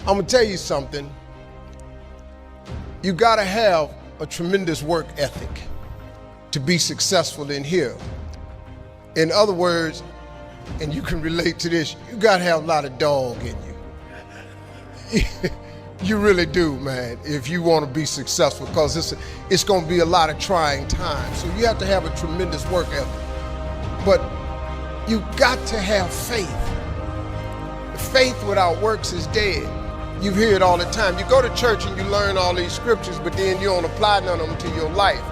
I'm gonna tell you something. You gotta have a tremendous work ethic to be successful in here. In other words, and you can relate to this, you gotta have a lot of dog in you. You really do, man, if you want to be successful, because it's going to be a lot of trying times. So you have to have a tremendous work ethic. But you got to have faith. Faith without works is dead. You hear it all the time. You go to church and you learn all these scriptures, but then you don't apply none of them to your life.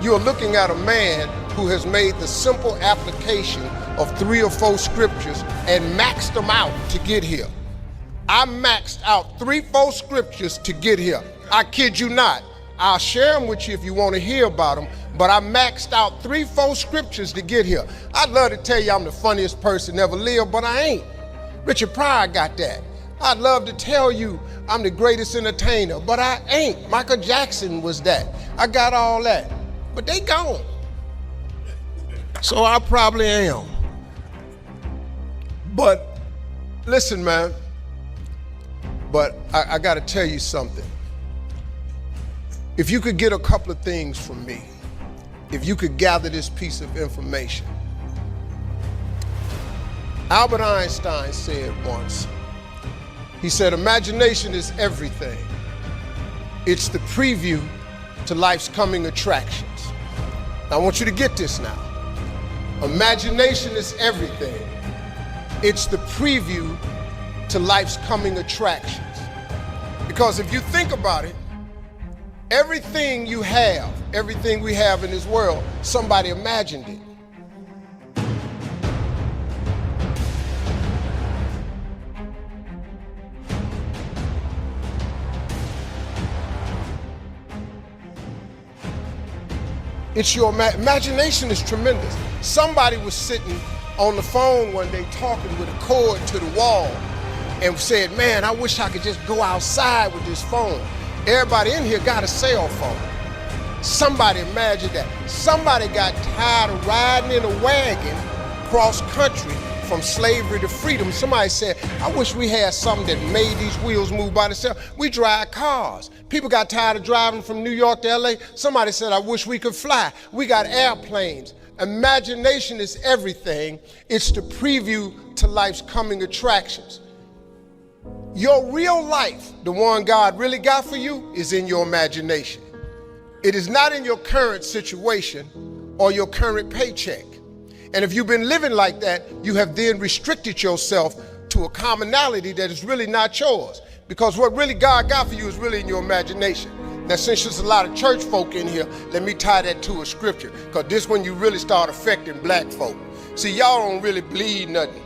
You're looking at a man who has made the simple application of 3 or 4 scriptures and maxed them out to get here. I maxed out 3, 4 scriptures to get here. I kid you not. I'll share them with you if you want to hear about them, but I maxed out 3, 4 scriptures to get here. I'd love to tell you I'm the funniest person ever lived, but I ain't. Richard Pryor got that. I'd love to tell you I'm the greatest entertainer, but I ain't. Michael Jackson was that. I got all that, but they gone. So I probably am. But listen, man. But I got to tell you something. If you could get a couple of things from me, if you could gather this piece of information. Albert Einstein said once, he said, imagination is everything. It's the preview to life's coming attractions. Now, I want you to get this now. Imagination is everything. It's the preview to life's coming attractions. Because if you think about it, everything you have, everything we have in this world, somebody imagined it. It's your imagination is tremendous. Somebody was sitting on the phone one day talking with a cord to the wall and said, man, I wish I could just go outside with this phone. Everybody in here got a cell phone. Somebody imagined that. Somebody got tired of riding in a wagon cross country from slavery to freedom. Somebody said, I wish we had something that made these wheels move by themselves. We drive cars. People got tired of driving from New York to LA. Somebody said, I wish we could fly. We got airplanes. Imagination is everything. It's the preview to life's coming attractions. Your real life, the one God really got for you, is in your imagination. It is not in your current situation or your current paycheck. And if you've been living like that, you have then restricted yourself to a commonality that is really not yours. Because what really God got for you is really in your imagination. Now, since there's a lot of church folk in here, let me tie that to a scripture, because this when you really start affecting black folk. See, y'all don't really believe nothing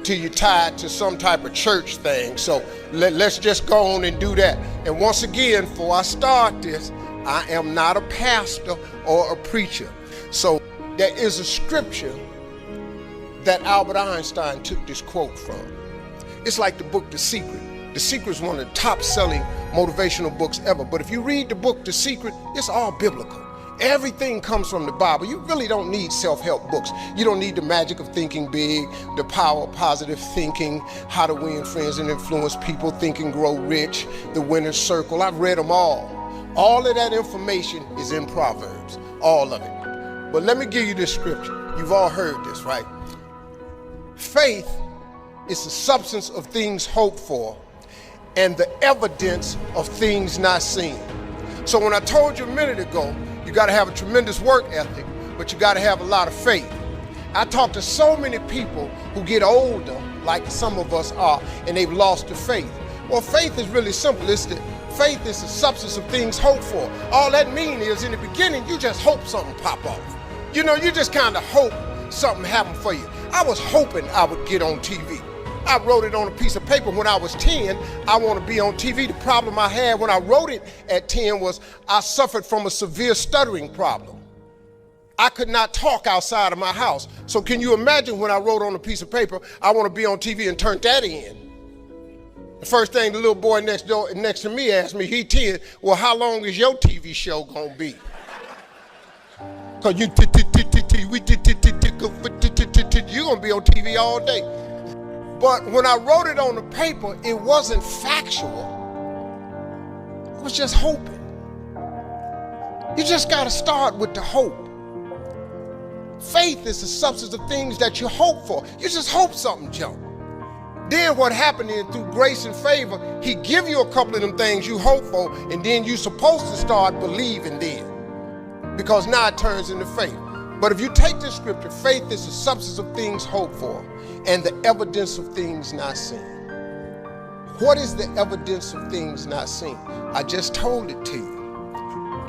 till you tie it to some type of church thing. So let's just go on and do that. And once again, before I start this, I am not a pastor or a preacher. So there is a scripture that Albert Einstein took this quote from. It's like the book The Secret. The Secret is one of the top-selling motivational books ever. But if you read the book The Secret, it's all biblical. Everything comes from the Bible. You really don't need self-help books. You don't need the magic of thinking big, the power of positive thinking, how to win friends and influence people, think and grow rich, the winner's circle. I've read them all. All of that information is in Proverbs, all of it. But let me give you this scripture. You've all heard this, right? Faith is the substance of things hoped for and the evidence of things not seen. So when I told you a minute ago, you got to have a tremendous work ethic, but you got to have a lot of faith. I talk to so many people who get older, like some of us are, and they've lost their faith. Well, faith is really simple. Faith is the substance of things hoped for. All that means is in the beginning, you just hope something pop off. You know, you just kind of hope something happened for you. I was hoping I would get on TV. I wrote it on a piece of paper when I was 10, I want to be on TV. The problem I had when I wrote it at 10 was I suffered from a severe stuttering problem. I could not talk outside of my house. So can you imagine when I wrote on a piece of paper, I want to be on TV and turned that in? The first thing the little boy next to me asked me, he 10, well, how long is your TV show going to be? Because you're going to be on TV all day. But when I wrote it on the paper, it wasn't factual. I was just hoping. You just got to start with the hope. Faith is the substance of things that you hope for. You just hope something jump. Then what happened is, through grace and favor, he give you a couple of them things you hope for, and then you're supposed to start believing then. Because now it turns into faith. But if you take this scripture, faith is the substance of things hoped for and the evidence of things not seen. What is the evidence of things not seen? I just told it to you.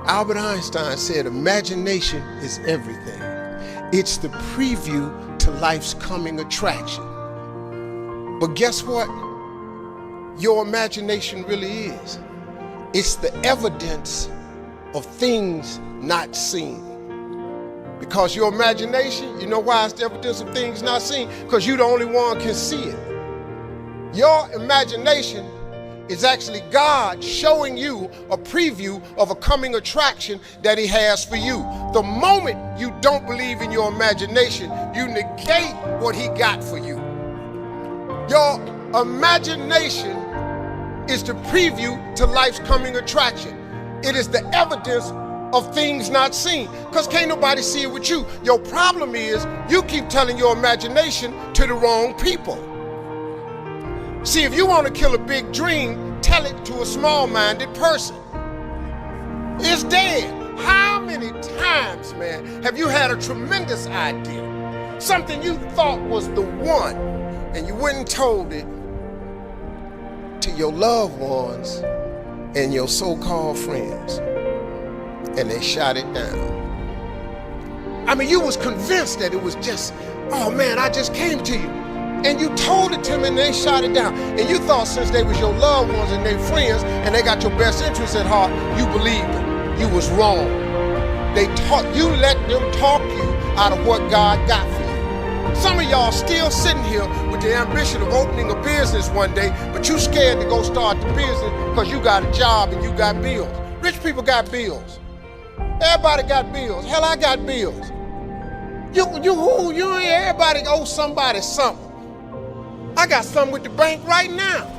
Albert Einstein said, imagination is everything. It's the preview to life's coming attraction. But guess what? Your imagination really is. It's the evidence of things not seen. Because your imagination, you know why it's the evidence of things not seen? Because you're the only one can see it. Your imagination is actually God showing you a preview of a coming attraction that he has for you. The moment you don't believe in your imagination, you negate what he got for you. Your imagination is the preview to life's coming attraction. It is the evidence of things not seen, because can't nobody see it with you. Your problem is you keep telling your imagination to the wrong people. See, if you want to kill a big dream, tell it to a small-minded person. It's dead. How many times, man, have you had a tremendous idea, something you thought was the one, and you went and told it to your loved ones and your so-called friends, and they shot it down? I mean, you was convinced that it was just, oh man, I just came to you. And you told it to them and they shot it down. And you thought since they was your loved ones and their friends and they got your best interests at heart, you believed them. You was wrong. You let them talk you out of what God got for you. Some of y'all still sitting here with the ambition of opening a business one day, but you scared to go start the business because you got a job and you got bills. Rich people got bills. Everybody got bills. Hell, I got bills. Everybody owes somebody something. I got something with the bank right now.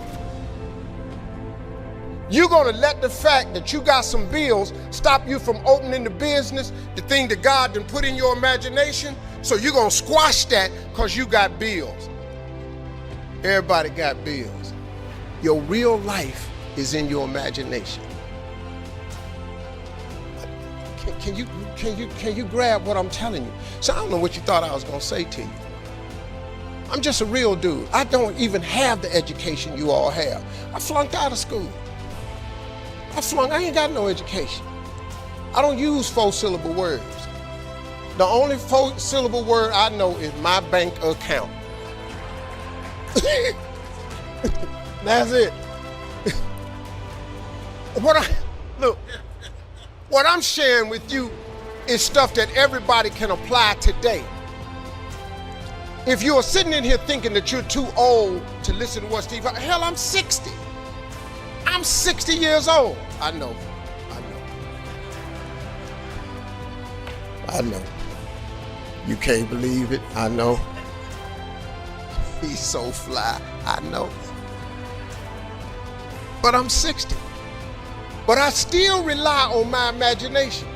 You're gonna let the fact that you got some bills stop you from opening the business, the thing that God done put in your imagination? So you're gonna squash that because you got bills. Everybody got bills. Your real life is in your imagination. Can you grab what I'm telling you? So I don't know what you thought I was gonna say to you. I'm just a real dude. I don't even have the education you all have. I flunked out of school. I ain't got no education. I don't use 4-syllable words. The only 4-syllable word I know is my bank account. That's it. What I'm sharing with you is stuff that everybody can apply today. If you're sitting in here thinking that you're too old to listen to what Steve Harvey, hell, I'm 60. I'm 60 years old. I know. You can't believe it. I know. He's so fly. I know. But I'm 60. But I still rely on my imagination.